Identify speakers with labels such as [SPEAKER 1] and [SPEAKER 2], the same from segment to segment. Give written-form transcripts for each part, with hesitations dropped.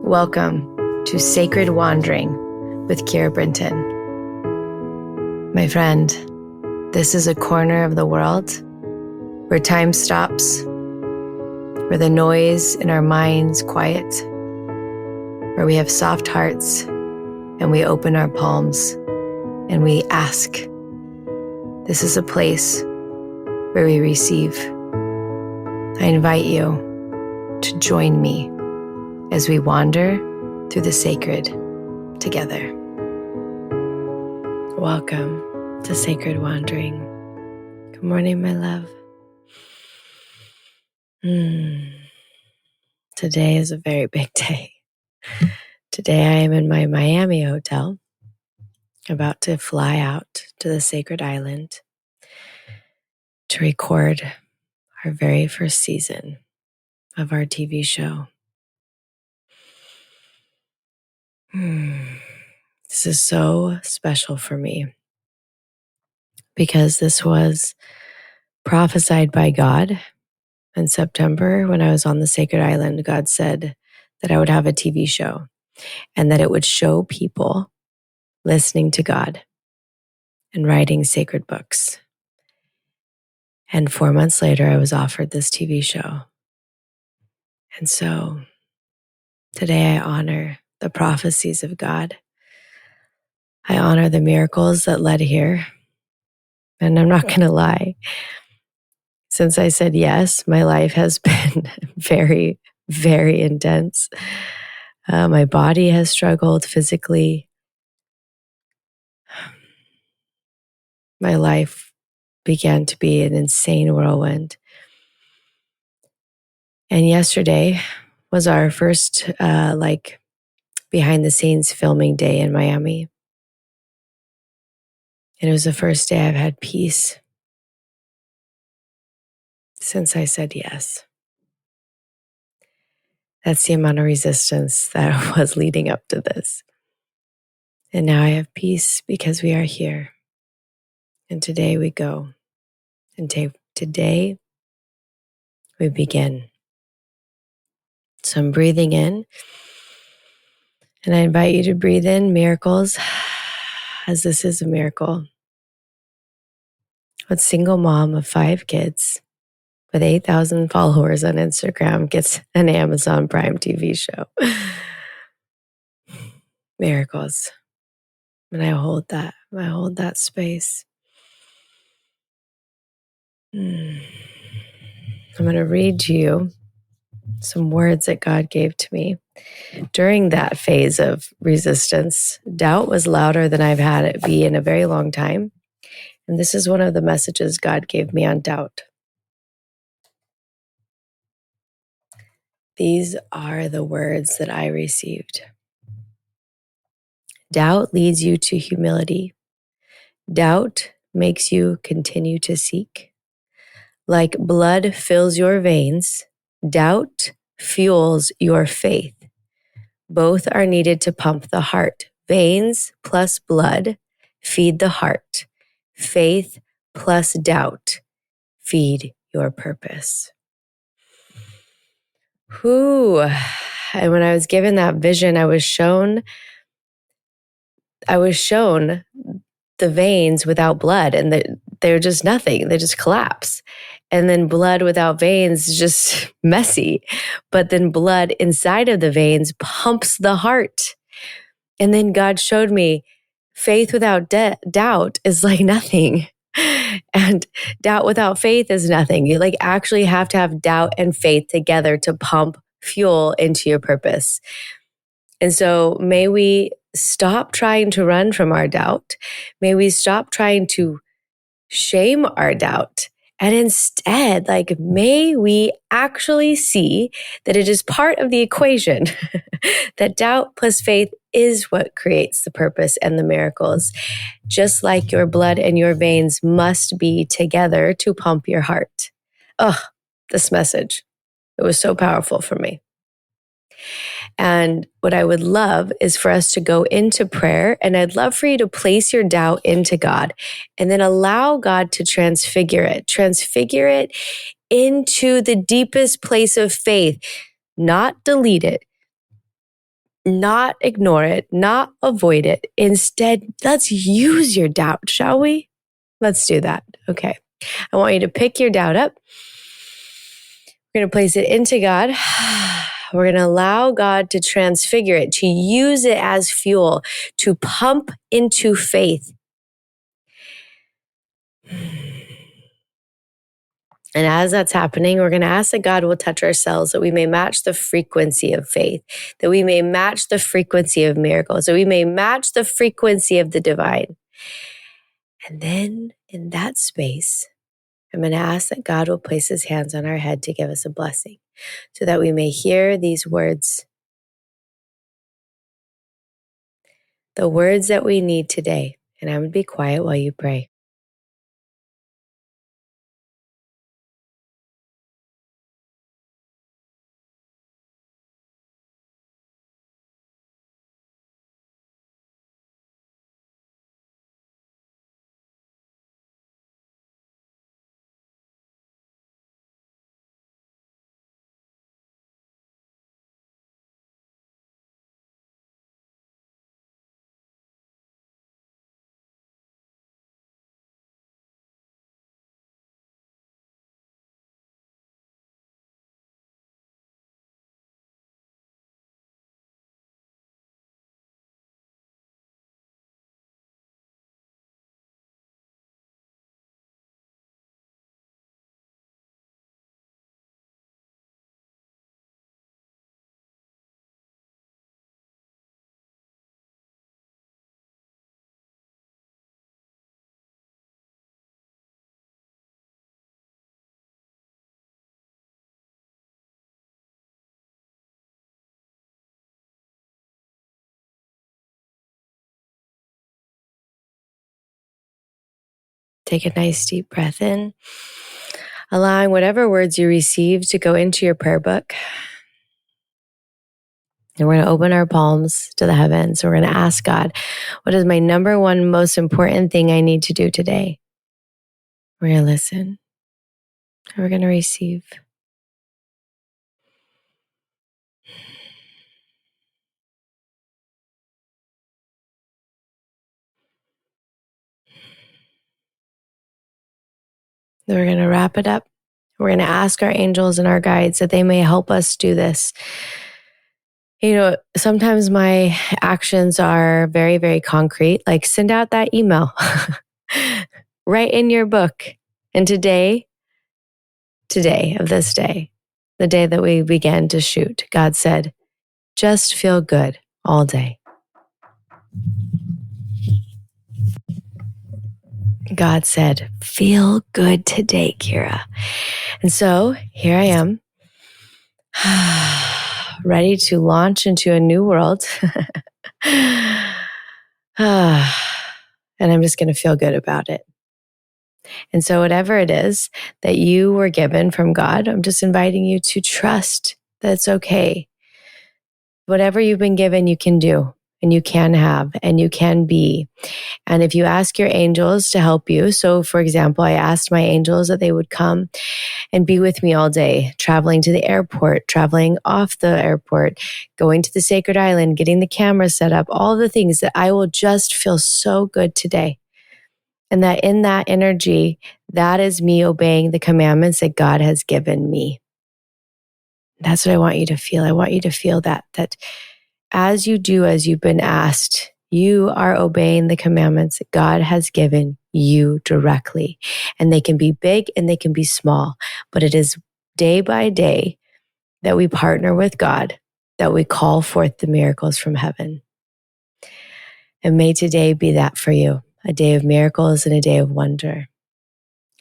[SPEAKER 1] Welcome to Sacred Wandering with Keira. My friend, this is a corner of the world where time stops, where the noise in our minds quiet, where we have soft hearts and we open our palms and we ask. This is a place where we receive. I invite you to join me as we wander through the sacred together. Welcome to Sacred Wandering. Good morning, my love. Today is a very big day. Today I am in my Miami hotel, about to fly out to the sacred island to record our very first season of our TV show. This is so special for me because this was prophesied by God in September when I was on the sacred island. God said that I would have a TV show and that it would show people listening to God and writing sacred books. And 4 months later, I was offered this TV show. And so today I honor the prophecies of God. I honor the miracles that led here. And I'm not going to lie. Since I said yes, my life has been very, very intense. My body has struggled physically. My life began to be an insane whirlwind. And yesterday was our first behind the scenes filming day in Miami. And it was the first day I've had peace since I said yes. That's the amount of resistance that was leading up to this. And now I have peace because we are here. And today we go. And today we begin. So I'm breathing in. And I invite you to breathe in miracles, as this is a miracle. A single mom of 5 kids with 8,000 followers on Instagram gets an Amazon Prime TV show. Miracles. And I hold that. I hold that space. I'm going to read to you some words that God gave to me. During that phase of resistance, doubt was louder than I've had it be in a very long time. And this is one of the messages God gave me on doubt. These are the words that I received. Doubt leads you to humility. Doubt makes you continue to seek. Like blood fills your veins, doubt fuels your faith. Both are needed to pump the heart. Veins plus blood feed the heart. Faith plus doubt feed your purpose. And when I was given that vision, I was shown the veins without blood, and they're just nothing. They just collapse. And then blood without veins is just messy. But then blood inside of the veins pumps the heart. And then God showed me faith without doubt is like nothing. And doubt without faith is nothing. You actually have to have doubt and faith together to pump fuel into your purpose. And so may we stop trying to run from our doubt. May we stop trying to shame our doubt. And instead, may we actually see that it is part of the equation, that doubt plus faith is what creates the purpose and the miracles. Just like your blood and your veins must be together to pump your heart. This message, it was so powerful for me. And what I would love is for us to go into prayer, and I'd love for you to place your doubt into God and then allow God to transfigure it into the deepest place of faith, not delete it, not ignore it, not avoid it. Instead, let's use your doubt, shall we? Let's do that. Okay. I want you to pick your doubt up. We're going to place it into God. We're going to allow God to transfigure it, to use it as fuel, to pump into faith. And as that's happening, we're going to ask that God will touch our cells, that we may match the frequency of faith, that we may match the frequency of miracles, that we may match the frequency of the divine. And then in that space, I'm going to ask that God will place his hands on our head to give us a blessing so that we may hear these words, the words that we need today. And I'm going to be quiet while you pray. Take a nice deep breath in, allowing whatever words you receive to go into your prayer book. And we're going to open our palms to the heavens. We're going to ask God, what is my number one most important thing I need to do today? We're going to listen. We're going to receive. Then we're going to wrap it up. We're going to ask our angels and our guides that they may help us do this. You know, sometimes my actions are very, very concrete, like send out that email, write in your book. And today of this day, the day that we began to shoot, God said, just feel good all day. God said, feel good today, Keira. And so here I am, ready to launch into a new world. And I'm just going to feel good about it. And so whatever it is that you were given from God, I'm just inviting you to trust that it's okay. Whatever you've been given, you can do, and you can have, and you can be. And if you ask your angels to help you, so for example, I asked my angels that they would come and be with me all day, traveling to the airport, traveling off the airport, going to the sacred island, getting the camera set up, all the things that I will just feel so good today. And that in that energy, that is me obeying the commandments that God has given me. That's what I want you to feel. I want you to feel that as you do, as you've been asked, you are obeying the commandments that God has given you directly. And they can be big and they can be small, but it is day by day that we partner with God, that we call forth the miracles from heaven. And may today be that for you, a day of miracles and a day of wonder.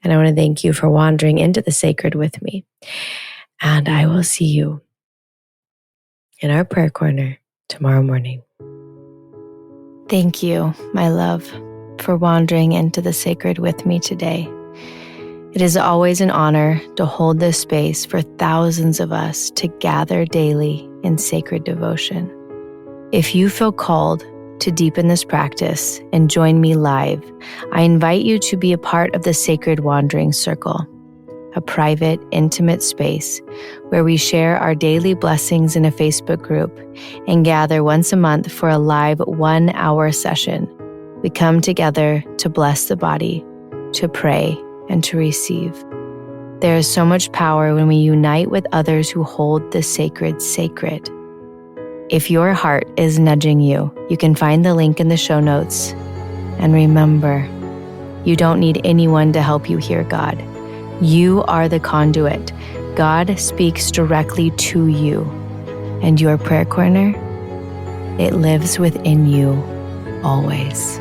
[SPEAKER 1] And I want to thank you for wandering into the sacred with me. And I will see you in our prayer corner tomorrow morning. Thank you, my love, for wandering into the sacred with me today. It is always an honor to hold this space for thousands of us to gather daily in sacred devotion. If you feel called to deepen this practice and join me live, I invite you to be a part of the Sacred Wandering Circle, a private, intimate space where we share our daily blessings in a Facebook group and gather once a month for a live 1-hour session. We come together to bless the body, to pray, and to receive. There is so much power when we unite with others who hold the sacred sacred. If your heart is nudging you, you can find the link in the show notes. And remember, you don't need anyone to help you hear God. You are the conduit. God speaks directly to you. And your prayer corner, it lives within you always.